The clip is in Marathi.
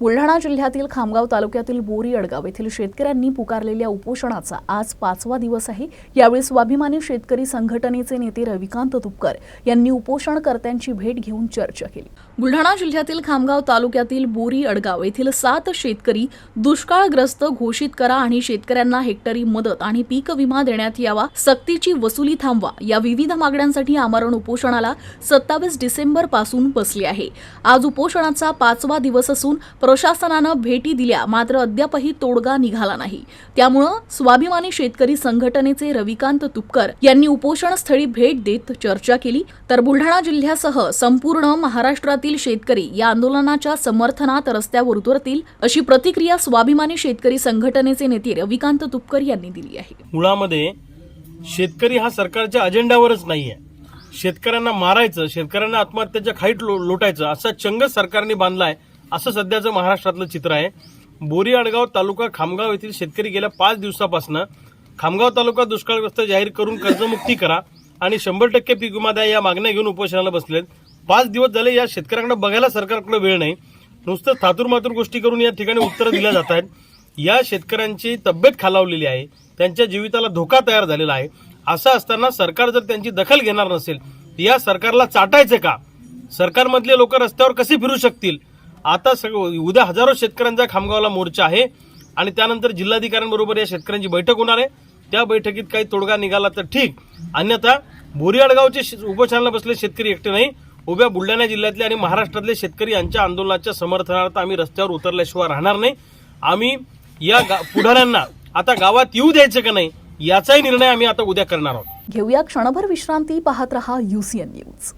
बुलढाणा जिल्ह्यातील खामगाव तालुक्यातील बोरी अडगाव येथील शेतकऱ्यांनी पुकारलेल्या उपोषणाचा आज 5वा दिवस आहे। यावेळी स्वाभिमानी शेतकरी संघटनेचे नेते रविकांत तुपकर यांनी उपोषणकर्त्यांची भेट घेऊन चर्चा केली। बुलढाणा जिल्ह्यातील खामगाव तालुक्यातील बोरी अडगाव येथील 7 शेतकरी दुष्काळग्रस्त घोषित करा आणि शेतकऱ्यांना हेक्टरी मदत आणि पीक विमा देण्यात यावा, सक्तीची वसुली थांबवा या विविध मागण्यांसाठी आमरण उपोषणाला 27 डिसेंबर पासून बसले आहे। आज उपोषणाचा 5वा दिवस असून प्रशासनानं भेटी दिल्या मात्र अद्यापही तोडगा निघाला नाही। त्यामुळे स्वाभिमानी शेतकरी संघटनेचे रविकांत तुपकर यांनी उपोषणस्थळी भेट देत चर्चा केली। तर बुलढाणा जिल्ह्यासह संपूर्ण महाराष्ट्रातील शेतकरी या आंदोलनाच्या समर्थनात रस्त्यावर उतरतील अशी प्रतिक्रिया स्वाभिमानी शेतकरी संघटनेचे नेते रविकांत तुपकर यांनी दिली आहे। मुळामध्ये शेतकरी हा सरकारच्या अजेंड्यावरच नाहीये। शेतकऱ्यांना मारायचं, शेतकऱ्यांना आत्महत्येच्या खाईत लोटायचं असा चंग सरकारने बांधलाय, असं सध्याचं महाराष्ट्रातलं चित्र आहे। बोरी अडगाव तालुका खामगाव येथील शेतकरी गेल्या 5 दिवसापासून खामगाव तालुका दुष्काळग्रस्त जाहीर करून कर्जमुक्ती करा आणि 100% पीक विमा द्या या मागण्या घेऊन उपोषणाला बसलेत। 5 दिवस झाले या शेतकऱ्यांकडे बघायला सरकारकडे वेळ नाही, नुसतं थातूरमातूर गोष्टी करून या ठिकाणी उत्तरं दिल्या जात आहेत। या शेतकऱ्यांची तब्येत खालावलेली आहे, त्यांच्या जीविताला धोका तयार झालेला आहे। असं असताना सरकार जर त्यांची दखल घेणार नसेल या सरकारला चाटायचं का? सरकारमधले लोक रस्त्यावर कसे फिरू शकतील? आता उद्या हजारो शेतकऱ्यांचा खामगावला मोर्चा आहे आणि त्यानंतर जिल्हाधिकाऱ्यांबरोबर या शेतकऱ्यांची बैठक होणार आहे। त्या बैठकीत काही तोडगा निघाला तर ठीक, अन्यथा बोरी अडगावचे उपोषणाला बसले शेतकरी एकटे नाही, उभ्या बुलढाणा जिल्ह्यातले आणि महाराष्ट्रातले शेतकरी यांच्या आंदोलनाच्या समर्थनार्थ आम्ही रस्त्यावर उतरल्याशिवाय राहणार नाही। आम्ही या पुढाऱ्यांना आता गावात येऊ द्यायचं का नाही याचाही निर्णय आम्ही आता उद्या करणार आहोत। घेऊया क्षणभर विश्रांती, पाहत रहा UCN न्यूज।